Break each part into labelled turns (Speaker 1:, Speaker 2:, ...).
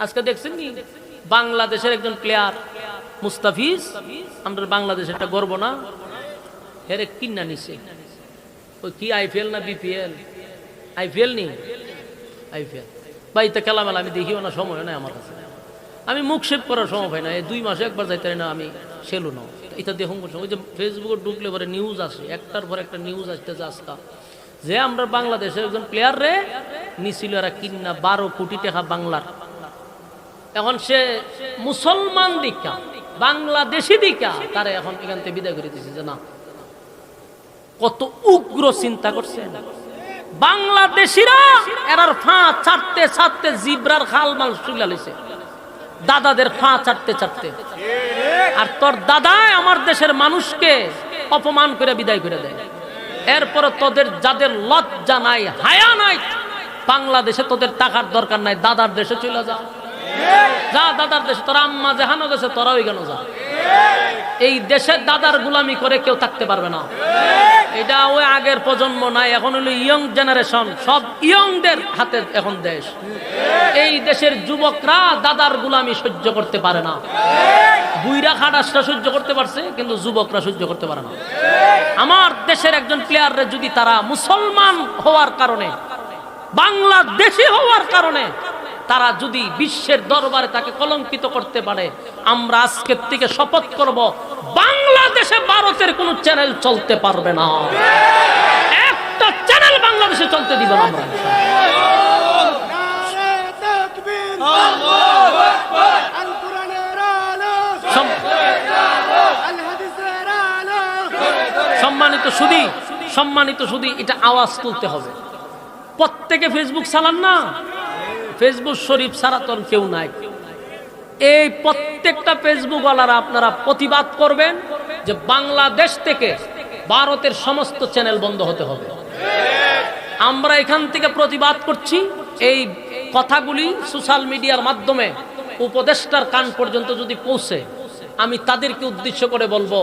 Speaker 1: আজকে দেখছেন নি বাংলাদেশের একজন প্লেয়ার মুস্তাফিজ, আমরা বাংলাদেশের একটা গর্ব না, হেরে কিনা নিছে। ওই কি আইপিএল না বিপিএল? আইপিএল নি, আইপিএল বাড়িতে খেলা মেলা আমি দেখিও না, সময় নাই আমার কাছে। আমি মুখ শেপ করার সময় পাই না, এই 2 মাসে একবার যাইতে না আমি সেলু না। এটা দেখুন ওই যে ফেসবুকে ঢুকলে পরে নিউজ আসে, একটার পর একটা নিউজ আসতেছে আজকা, যে আমরা বাংলাদেশের একজন প্লেয়ার রে নিছিল এরা কিনা 12 কোটি টাকা বাংলার। এখন সে মুসলমান দিকা বাংলাদেশি দিকা তারা এখন এখান থেকে বিদায় করে দিচ্ছে। যে না, কত উগ্র চিন্তা করছে বাংলাদেশিরা, এরার ফাঁ ছাড়তে ছাড়তে জিব্রার খাল মাল চুলা লইছে, দাদাদের ফাঁ ছাড়তে ছাড়তে। আর তোর দাদাই আমার দেশের মানুষকে অপমান করে বিদায় করে দেয়। এরপর তোদের যাদের লজ্জা নাই, হায়া নাই, বাংলাদেশে তোদের টাকার দরকার নাই, দাদার দেশে চলে যা, যা দাদার দেশে। তোরা আম্মা যেখানে গেছে তোরা ওইখানে যা। এই দেশের দাদার গুলামি করে কেউ থাকতে পারবে না। এটা ওই আগের প্রজন্ম নাই, এখন হলো ইয়ং জেনারেশন, সব ইয়ংদের হাতে এখন দেশ। এই দেশের যুবকরা দাদার গুলামি সহ্য করতে পারে না। বুইরা খাটাসটা সহ্য করতে পারছে, কিন্তু যুবকরা সহ্য করতে পারে না। আমার দেশের একজন প্লেয়াররে যদি তারা মুসলমান হওয়ার কারণে, বাংলাদেশি হওয়ার কারণে তারা যদি বিশ্বের দরবারে তাকে কলঙ্কিত করতে পারে, আমরা আজকের থেকে শপথ করব বাংলাদেশে ভারতের কোন চ্যানেল চলতে পারবে না, একটা চ্যানেল বাংলাদেশে চলতে দিব না আমরা। সম্মানিত সুধী, এটা আওয়াজ তুলতে হবে। প্রত্যেকে ফেসবুক চালান না, ফেসবুক শরীফ ছাড়া তো কেউ নাই। এই প্রত্যেকটা ফেসবুক ওয়ালারা আপনারা প্রতিবাদ করবেন যে বাংলাদেশ থেকে ভারতের সমস্ত চ্যানেল বন্ধ হতে হবে। আমরা এখান থেকে প্রতিবাদ করছি। এই কথাগুলি সোশ্যাল মিডিয়ার মাধ্যমে উপদেষ্টার কান পর্যন্ত যদি পৌঁছে, আমি তাদেরকে উদ্দেশ্য করে বলবো,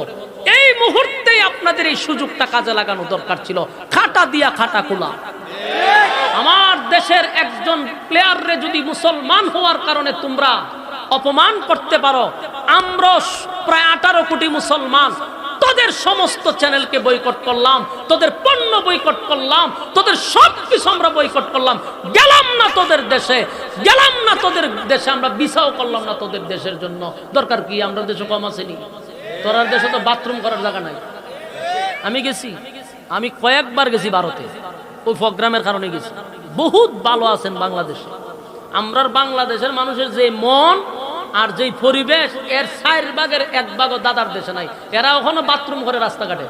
Speaker 1: এই মুহূর্তেই আপনাদের এই সুযোগটা কাজে লাগানো দরকার ছিল। খাটা দিয়া খাটা খোলা। আমার দেশের একজন প্লেয়াররে যদি মুসলমান হওয়ার কারণে তোমরা অপমান করতে পারো, আমরা প্রায় 18 কোটি মুসলমান তোদের সমস্ত চ্যানেলকে বয়কট করলাম, তোদের পণ্য বয়কট করলাম, তোদের সবকিছু আমরা বয়কট করলাম। গেলাম না তোদের দেশে, গেলাম না তোদের দেশে, আমরা ভিসাও করলাম না তোদের দেশের জন্য। দরকার কি? আমরা দেশে কম আসেনি? তোরার দেশে তো বাথরুম করার জায়গা নাই। আমি গেছি, আমি কয়েকবার গেছি ভারতে, ওই প্রোগ্রামের কারণে গেছি। বহুত ভালো আছেন বাংলাদেশে। আমরার বাংলাদেশের মানুষের যে মন আর যেই পরিবেশ, এর 4 ভাগের 1 ভাগও দাদার দেশে নাই। এরা ওখানে বাথরুম করে রাস্তাঘাটে,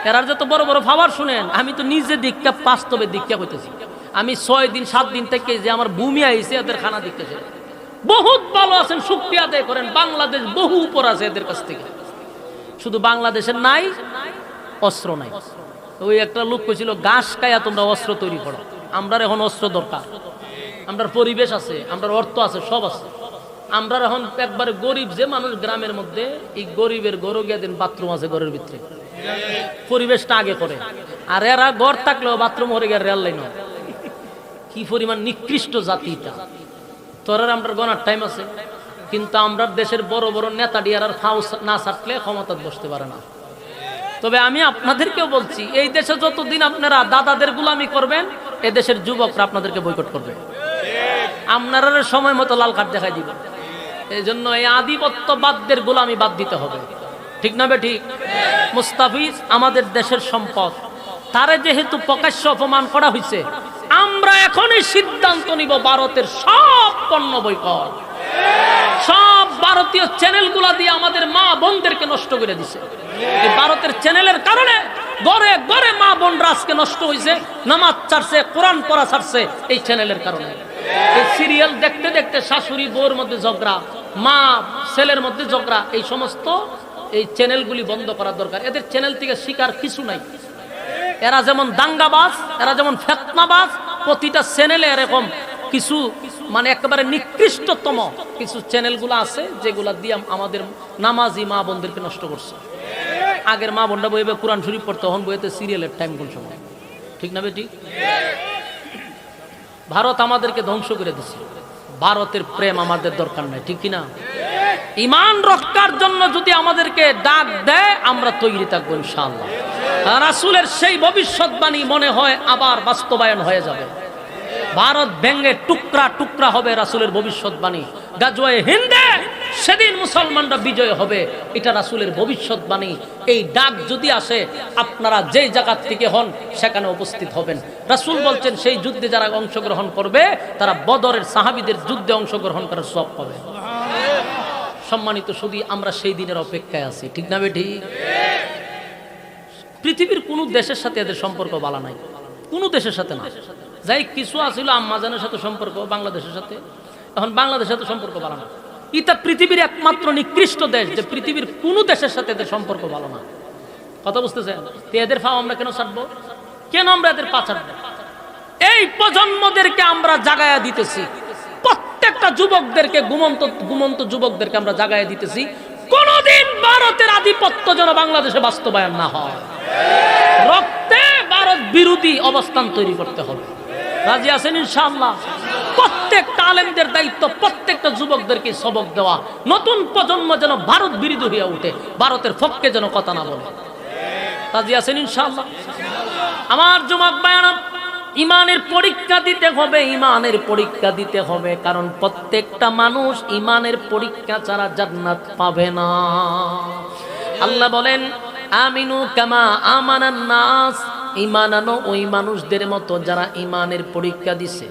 Speaker 1: এরা যত বড় বড় ফাওয়ার শুনেন। আমি তো নিজে দীক্ষা, বাস্তবে দীক্ষা করতেছি। আমি 6 দিন 7 দিন থেকে যে আমার ভূমি আইছে, এদের খানা দেখতেছে। বহুত ভালো আছেন, শুকরিয়া আদায় করেন। বাংলাদেশ বহু উপর আছে এদের কাছ থেকে। শুধু বাংলাদেশের নাই, অস্ত্র নাই। ওই একটা লোক কইছিল, ঘাস খায়া তোমরা অস্ত্র তৈরি করো। আমরা এখন অস্ত্র দরকার, আমরার পরিবেশ আছে, আমরার অর্থ আছে, সব আছে। আমরা এখন একবারে গরিব যে মানুষ গ্রামের মধ্যে, এই গরিবের গরু গিয়ে দিন বাথরুম আছে ঘরের ভিতরে, পরিবেশটা আগে করে। আর এরা ঘর থাকলেও বাথরুম হয়ে গিয়ে রেল লাইন। কি পরিমাণ নিকৃষ্ট জাতিটা! তোরার আমরা গনার টাইম আছে, কিন্তু আমরা দেশের বড় বড় নেতা ডিয়ার ফাউ না ছাড়লে ক্ষমতা বসতে পারে না। তবে আমি আপনাদেরকেও বলছি, এই দেশে যতদিন আপনারা দাদাদের গুলামি করবেন, এ দেশের যুবকরা আপনাদেরকে বয়কট করবে। আপনারা সময় মতো লাল কার্ড দেখাই দিবেন। এই জন্য এই আধিপত্যবাদদের গোলামি বাদ দিতে হবে। ঠিক না বেঠিক? মুস্তাফিজ আমাদের দেশের সম্পদ, তারে যেহেতু প্রকাশ্য অপমান করা হয়েছে, আমরা এখনই সিদ্ধান্ত নিব ভারতের সব পণ্য বয়কট। সব ভারতীয় চ্যানেলগুলা দিয়ে আমাদের মা বোনদেরকে নষ্ট করে দিছে। এই ভারতের চ্যানেলের কারণে ঘরে ঘরে মা বোনরা আজকে নষ্ট হয়েছে, নামাজ ছাড়ছে, কোরআন পড়া ছাড়ছে এই চ্যানেলের কারণে। এই সিরিয়াল দেখতে দেখতে শাশুড়ি বউর মধ্যে ঝগড়া, মা ছেলের মধ্যে ঝগড়া। এই সমস্ত এই চ্যানেলগুলি বন্ধ করা দরকার। এদের চ্যানেল থেকে শিকার কিছু নাই। এরা যেমন দাঙ্গাবাজ, এরা যেমন ফেতনাবাজ, প্রতিটা চ্যানেলে এরকম কিছু মানে একেবারে নিকৃষ্টতম কিছু চ্যানেলগুলো আছে, যেগুলা দিয়ে আমাদের নামাজি মা বোনদেরকে নষ্ট করছে। আগের মা বোনরা বইবে কোরআন শরীফ পড়তে, তখন বইতে সিরিয়ালের টাইম কোন সময়। ঠিক না বেটি? ভারত আমাদেরকে ধ্বংস করে দিছে। ভারতের প্রেম আমাদের দরকার নাই, ঠিক কিনা? ঈমান রক্ষার জন্য যদি আমাদেরকে ডাক দেয় আমরা তৈরি থাকবো ইনশাআল্লাহ। রাসূলের সেই ভবিষ্যৎবাণী মনে হয় আবার বাস্তবায়ন হয়ে যাবে। ভারত ভেঙে টুকরা টুকরা হবে, রাসূলের ভবিষ্যৎবাণী। গাজওয়ায়ে হিন্দে সেদিন মুসলমানরা বিজয় হবে, এটা রাসূলের ভবিষ্যৎবাণী। এই ডাক যদি আসে আপনারা যেই জায়গা থেকে হন সেখানে উপস্থিত হবেন। রাসূল বলছেন সেই যুদ্ধে যারা অংশগ্রহণ করবে তারা বদরের সাহাবীদের যুদ্ধে অংশগ্রহণ করার সওয়াব পাবে। সম্মানিত শুধু আমরা সেই দিনের অপেক্ষায় আছি, ঠিক না বেঠি? পৃথিবীর কোনো দেশের সাথে এদের সম্পর্ক ভালো নাই, কোনো দেশের সাথে না। যাই কিছু আছিল আম্মাজানের সাথে সম্পর্ক বাংলাদেশের সাথে, এখন বাংলাদেশের সাথে সম্পর্ক ভালো না। এটা পৃথিবীর একমাত্র নিকৃষ্ট দেশ যে পৃথিবীর কোনো দেশের সাথে এদের সম্পর্ক ভালো না। কথা বুঝতেছেন? এদের ফাও আমরা কেন ছাড়বো? কেন আমরা এদের পা ছাড়বো? এই প্রজন্মদেরকে আমরা জাগায়া দিতেছি, প্রত্যেকটা যুবকদেরকে, ঘুমন্ত যুবকদেরকে আমরা জাগায়া দিতেছি, কোনদিন ভারতের আধিপত্য যেন বাংলাদেশে বাস্তবায়ন না হয়। রক্তে ভারত বিরোধী অবস্থান তৈরি করতে হবে। রাজি আছেন ইনশাআল্লাহ? প্রত্যেকটা আলেমদের দায়িত্ব প্রত্যেকটা যুবকদেরকে সবক দেওয়া, নতুন প্রজন্ম যেন ভারত বিরোধী হয়ে ওঠে, ভারতের পক্ষে যেন কথা না বলে। রাজি আছেন ইনশাআল্লাহ? আমার যুবক ভাইরা, ইমানের পরীক্ষা দিতে হবে, ইমানের পরীক্ষা দিতে হবে, কারণ প্রত্যেকটা মানুষ ইমানের পরীক্ষা ছাড়া জান্নাত পাবে না। আল্লাহ বলেন আমিনু কামা আমানান নাস, ঈমান আনো ওই মানুষদের মতো যারা ঈমানের পরীক্ষা দিছে,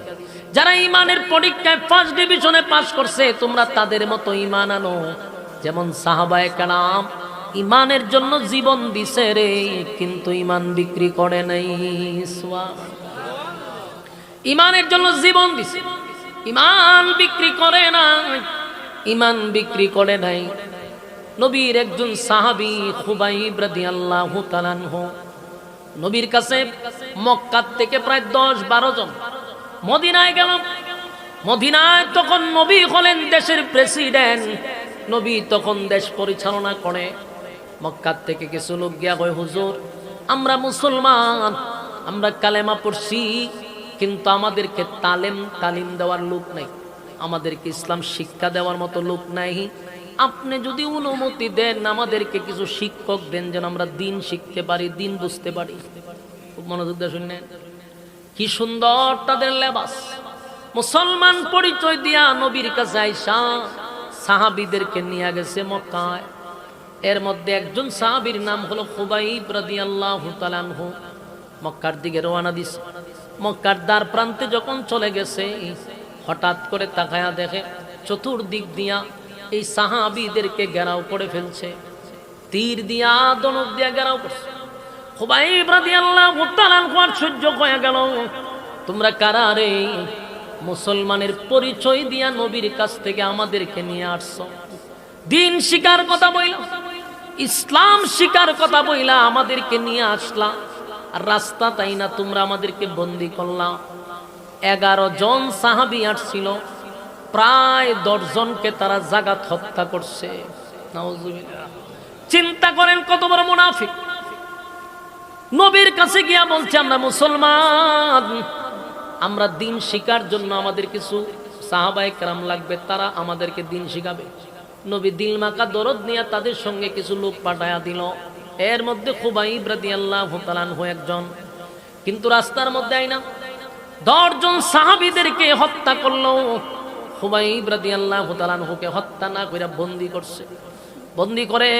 Speaker 1: যারা ঈমানের পরীক্ষায় ফার্স্ট ডিভিশনে পাস করছে, তোমরা তাদের মতো ঈমান আনো। যেমন সাহাবায়ে কেরাম ঈমানের জন্য জীবন দিছে রে, কিন্তু ঈমান বিক্রি করে নাই। ঈমানের জন্য জীবন দিছে, ঈমান বিক্রি করে নাই, ঈমান বিক্রি করে নাই। নবীর একজন সাহাবী খুবাইব রাদিয়াল্লাহু তাআলা আনহু নবীর কাছে মক্কা থেকে প্রায় 10-12 জন মদিনায় গেল। মদিনায় তখন নবী হলেন দেশের প্রেসিডেন্ট, নবী তখন দেশ পরিচালনা করে। মক্কা থেকে কিছু লোক গিয়া কয়, হুজুর আমরা মুসলমান, আমরা কালেমা পড়ছি, কিন্তু আমাদেরকে তালিম দেওয়ার লোক নাই, আমাদেরকে ইসলাম শিক্ষা দেওয়ার মতো লোক নাই। আপনি যদি অনুমতি দেন আমাদেরকে কিছু শিক্ষক দেন, যেন আমরা দিন শিখতে পারি, দিন বুঝতে পারি। খুব মনোযোগ দিয়ে শুনলেন, কি সুন্দর তাদের লেবাস। মুসলমান পরিচয় দিয়া নবীর কাছে আইসা সাহাবীদেরকে নিয়ে গেছে মক্কায়। এর মধ্যে একজন সাহাবীর নাম হলো খুবাইব রাদিয়াল্লাহু তাআলা আনহু। মক্কার দিকে রওনা দিছে। মক্কার দ্বার প্রান্তে যখন চলে গেছে, হঠাৎ করে তাকায়া দেখে চতুর্দিক দিয়া এই সাহাবীদেরকে ঘেরাও করে ফেলছে, তীর দিয়া দনক দিয়া ঘেরাও করছে। খুবাইব রাদিয়াল্লাহু তাআলা আনহু সহ্য হয়ে গেল, তোমরা কারা রে? মুসলমানের পরিচয় দিয়া নবীর কাছ থেকে আমাদেরকে নিয়ে আসছো, দিন শিকার কথা বইলা, ইসলাম শিকার কথা বইলা আমাদেরকে নিয়ে আসলা, আর রাস্তা তাই না তোমরা আমাদেরকে বন্দী করলা। 11 জন সাহাবী আসছিল, প্রায় 10 জনকে তারা জাগাত হত্যা করছে। নাউজুবিল্লাহ। চিন্তা করেন কত বড় মুনাফিক। নবীর কাছে গিয়া বলছে আমরা মুসলমান, আমরা দিন শিকার জন্য আমাদের কিছু সাহাবায়ে কেরাম লাগবে, তারা আমাদেরকে দিন শিখাবে। নবী দিলমাকা দরদ নিয়ে তাদের সঙ্গে কিছু লোক পাঠায়া দিল। এর মধ্যে খুবাইব রাদিয়াল্লাহু তাআলা আনহু একজন। কিন্তু রাস্তার মধ্যে আইনা 10 জন সাহাবীদেরকে হত্যা করলো। খুবাইব রাদিয়াল্লাহু তাআলা আনহুকে হত্যা না কইরা বন্দী করছে। বন্দী করে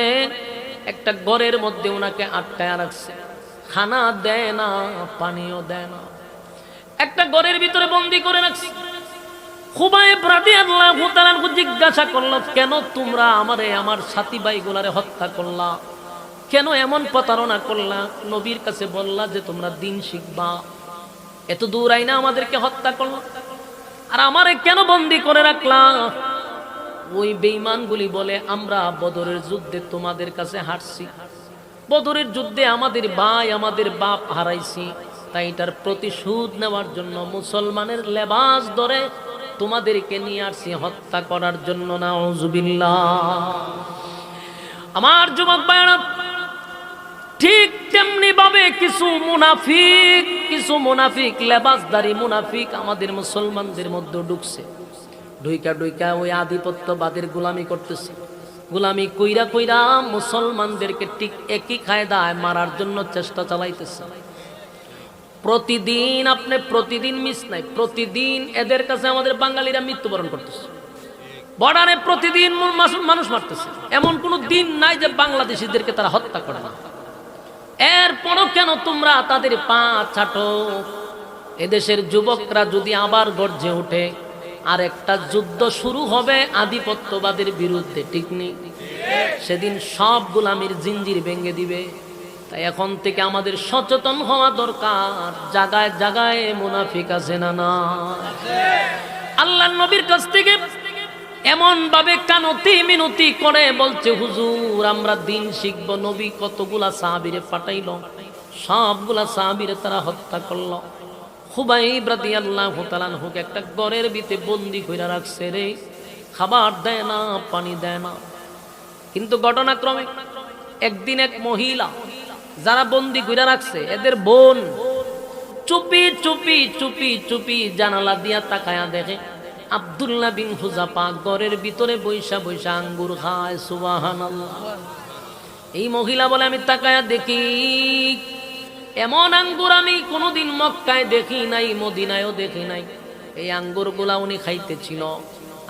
Speaker 1: একটা ঘরের মধ্যে ওনাকে আটকায়া রাখছে, খানা দেয় না, পানিও দেয় না, একটা ঘরের ভিতরে বন্দী করে রাখছে। খুবাইব রাদিয়াল্লাহু তাআলা আনহু জিজ্ঞাসা করলো, কেন তোমরা আমারে আমার সাথী ভাইগুলারে হত্যা করলা? কেন এমন প্রতারণা করলা? নবীর কাছে বললা যে তোমরা দিন শিখবা, এত দূর আইনা আমাদেরকে হত্যা করলা, আর আমারে কেন বন্দী করে রাখলা? ওই বেঈমানগুলি বলে, আমরা বদরের যুদ্ধে তোমাদের কাছে হারছি, বদরের যুদ্ধে আমাদের ভাই আমাদের বাপ হারাইছি, তাই এটার প্রতিশোধ নেওয়ার জন্য মুসলমানের লেবাস ধরে তোমাদেরকে নিয়ে আসছি হত্যা করার জন্য। নাউজুবিল্লাহ। আমার যুবক ভাইরা, ঠিক তেমনি ভাবে কিছু মুনাফিক লেবাসদারী মুনাফিক আমাদের মুসলমানদের মধ্যে ঢুকছে। ঢুইকা ঢুইকা ওই আধিপত্যবাদের গোলামি করতেছে। গোলামি কইরা কইরা মুসলমানদেরকে ঠিক একই কায়দায় মারার জন্য চেষ্টা চালাইতেছে। প্রতিদিন আপনি প্রতিদিন মিস নাই, প্রতিদিন এদের কাছে আমাদের বাঙালিরা মৃত্যুবরণ করতেছে। বর্ডারে প্রতিদিন মানুষ মারতেছে, এমন কোনো দিন নাই যে বাংলাদেশিদেরকে তারা হত্যা করে না। এরপরও কেন তোমরা তাদের পা ছাটো? এদেশের যুবকরা যদি আবার গর্জে ওঠে, আর একটা যুদ্ধ শুরু হবে আধিপত্যবাদের বিরুদ্ধে, ঠিক নেই? সেদিন সব গোলামির জিঞ্জির ভেঙে দিবে। তাই এখন থেকে আমাদের সচেতন হওয়া দরকার। জায়গায় জায়গায় মুনাফিক আছে না না? আল্লাহর নবীর কাছ থেকে এমন ভাবে কানতি মিনতি করে বলছে, হুজুর আমরা দিন শিখব। নবী কতগুলা সাহাবীরে পাঠাইল, সবগুলা সাহাবীরে তারা হত্যা করলো। খুবাইব রাদিয়াল্লাহু তাআলা আনহুকে একটা ঘরের ভিতরে বন্দি কইরা রাখছে রে, খাবার দেয় না, পানি দেয় না। কিন্তু ঘটনাক্রমে একদিন এক মহিলা যারা বন্দি কইরা রাখছে, এদের বোন চুপি চুপি চুপি চুপি জানালা দিয়া তাকায়া দেখে আব্দুল্লাহ বিন হুযাফা ঘরের ভিতরে বৈশা বৈশা আঙ্গুর খায়। সুবহানাল্লাহ। এই মহিলা বলে, আমি তাকায়া দেখি এমন আঙ্গুর আমি কোনোদিন মক্কায় দেখি নাই, মদিনায়ও দেখি নাই। এই আঙ্গুরগুলা উনি খাইতেছিল।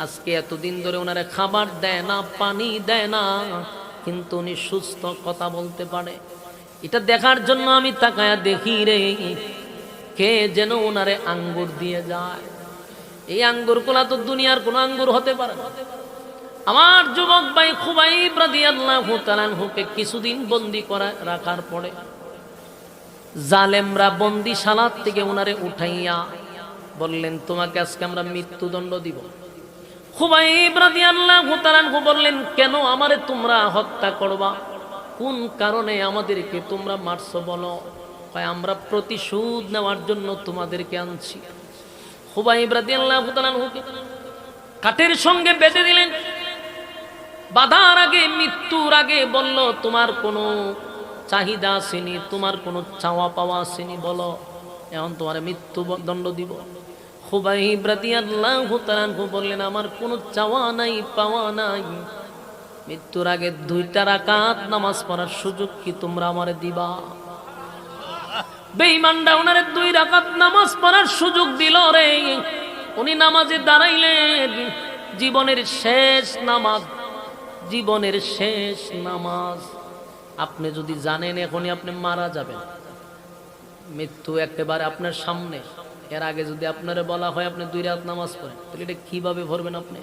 Speaker 1: আজকে এতদিন ধরে ওনারে খাবার দেয় না, পানি দেয় না, কিন্তু উনি সুস্থ, কথা বলতে পারে। এটা দেখার জন্য আমি তাকায়া দেখি রে, কে যেন ওনারে আঙ্গুর দিয়ে যায়। এই আঙ্গুরগুলা তো দুনিয়ার কোন আঙ্গুর হতে পারে না। আমার যুবক ভাই খুবাইব রাদিয়াল্লাহু তাআলা আনহুকে কিছুদিন বন্দি করা রাখার পরে জালেমরা বন্দিশালার থেকে ওনারে উঠাইয়া বললেন, তোমাকে আজকে আমরা মৃত্যুদণ্ড দিব। খুবাইব রাদিয়াল্লাহু তাআলা আনহু বললেন, কেন আমারে তোমরা হত্যা করবা? কোন কারণে আমাদেরকে তোমরা মারছো বলো? কয়, আমরা প্রতিশোধ নেওয়ার জন্য তোমাদেরকে আনছি। খুবাইব রাদিয়াল্লাহু তাআলা আনহুকে কাঠের সঙ্গে বেঁধে দিলেন। বাধার আগে, মৃত্যুর আগে বলল, তোমার কোনো চাহিদা আসেনি, তোমার কোনো চাওয়া পাওয়া আসেনি, বলো, এখন তোমার মৃত্যুদণ্ড দিব। খুবাইব রাদিয়াল্লাহু তাআলা আনহু বললেন, আমার কোনো চাওয়া নাই, পাওয়া নাই। মৃত্যুর আগে 2 রাকাত নামাজ পড়ার সুযোগ কি তোমরা আমারে দিবা? বেঈমানরা ওনারে 2 রাকাত নামাজ পড়ার সুযোগ দিল রে। উনি নামাজে দাঁড়াইলেন, জীবনের শেষ নামাজ, জীবনের শেষ নামাজ। আপনি যদি জানেন এখনই আপনি মারা যাবেন, মৃত্যু একেবারে আপনার সামনে, এর আগে যদি আপনারে বলা হয় আপনি 2 রাকাত নামাজ পড়েন, তাহলে এটা কিভাবে পড়বেন? আপনি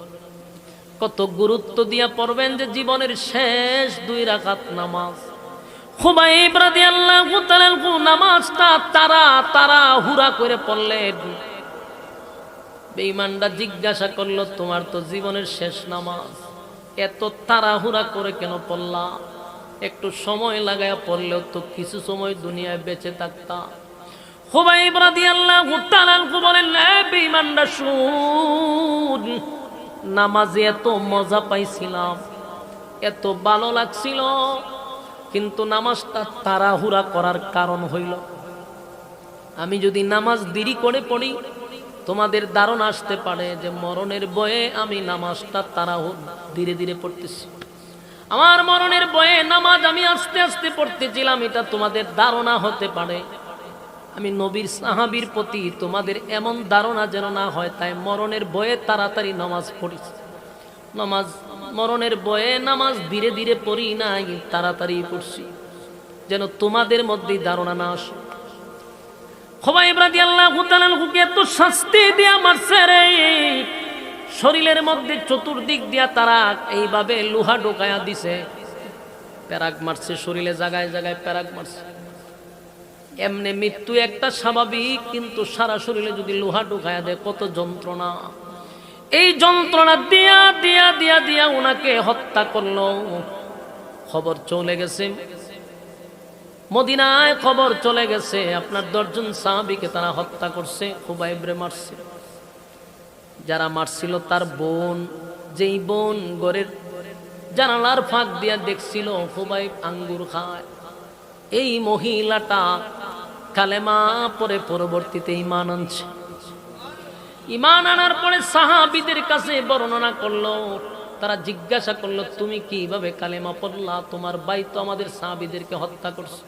Speaker 1: কত গুরুত্ব দিয়া পড়বেন যে জীবনের শেষ 2 রাকাত নামাজ। খুবাইব রাদিয়াল্লাহু তাআলা আনহু নামাজটা তারা হুরা করে পড়লেন। বেঈমানরা জিজ্ঞাসা করলো, তোমার তো জীবনের শেষ নামাজ, এত তাড়াহুড়া করে কেন পড়লা? একটু সময় লাগায়া পড়লেও তো কিছু সময় দুনিয়ায় বেঁচে থাকতা। খুবাইব রাদিয়াল্লাহু তাআলা আনহু বলেন, বেঈমানরা শুন, নামাজে এত মজা পাইছিলাম, এত ভালো লাগছিল, কিন্তু নামাজটা তাড়াহুড়া করার কারণ হইল, আমি যদি নামাজ দেরি করে পড়ি, তোমাদের ধারণা আসতে পারে যে মরণের ভয়ে আমি নামাজটা ধীরে ধীরে পড়তেছি। আমার মরণের ভয়ে নামাজ আমি আস্তে আস্তে পড়তেছিলাম, এটা তোমাদের ধারণা হতে পারে। আমি নবীর সাহাবীর প্রতি তোমাদের এমন ধারণা যেন না হয়, তাই মরণের ভয়ে তাড়াতাড়ি নামাজ পড়িছি। মরণের ভয়ে নামাজ ধীরে ধীরে পড়ি নাই, তাড়াতাড়ি পড়ছি, যেন তোমাদের মধ্যে ধারণা না আসে। খুবাইব রাদিয়াল্লাহু তাআলা আনহুকে এত শাস্তি দিয়া মারছে রে, শরীরের মধ্যে চতুর্দিক দিয়া তারা এইভাবে লোহা ঢোকায়া দিছে, প্যারাক মারছে, শরীরে জায়গায় জায়গায় প্যারাক মারছে। এমনি মৃত্যু একটা স্বাভাবিক, কিন্তু সারা শরীরে যদি লোহা ঢোকায়া দেয় কত যন্ত্রণা। এই যন্ত্রণা দিয়া দিয়া দিয়া দিয়া ওনাকে হত্যা করলো। খবর চলে গেছে মদিনায়, খবর চলে গেছে আপনার 10 জন সাহাবীকে তারা হত্যা করছে, খুবাইবরে মারছে। যারা মারছিল তার বোন, যেই বোন ঘরের জানালার ফাঁক দিয়া দেখছিল খুবাইব আঙ্গুর খায়, এই মহিলাটা কালেমা পরে পরবর্তীতে ঈমান আনছে। ঈমান আনার পরে সাহাবীদের কাছে বর্ণনা করলো, তারা জিজ্ঞাসা করলো তুমি কিভাবে কালেমা পড়লা, তোমার ভাই তো আমাদের সাহাবীদেরকে হত্যা করছে।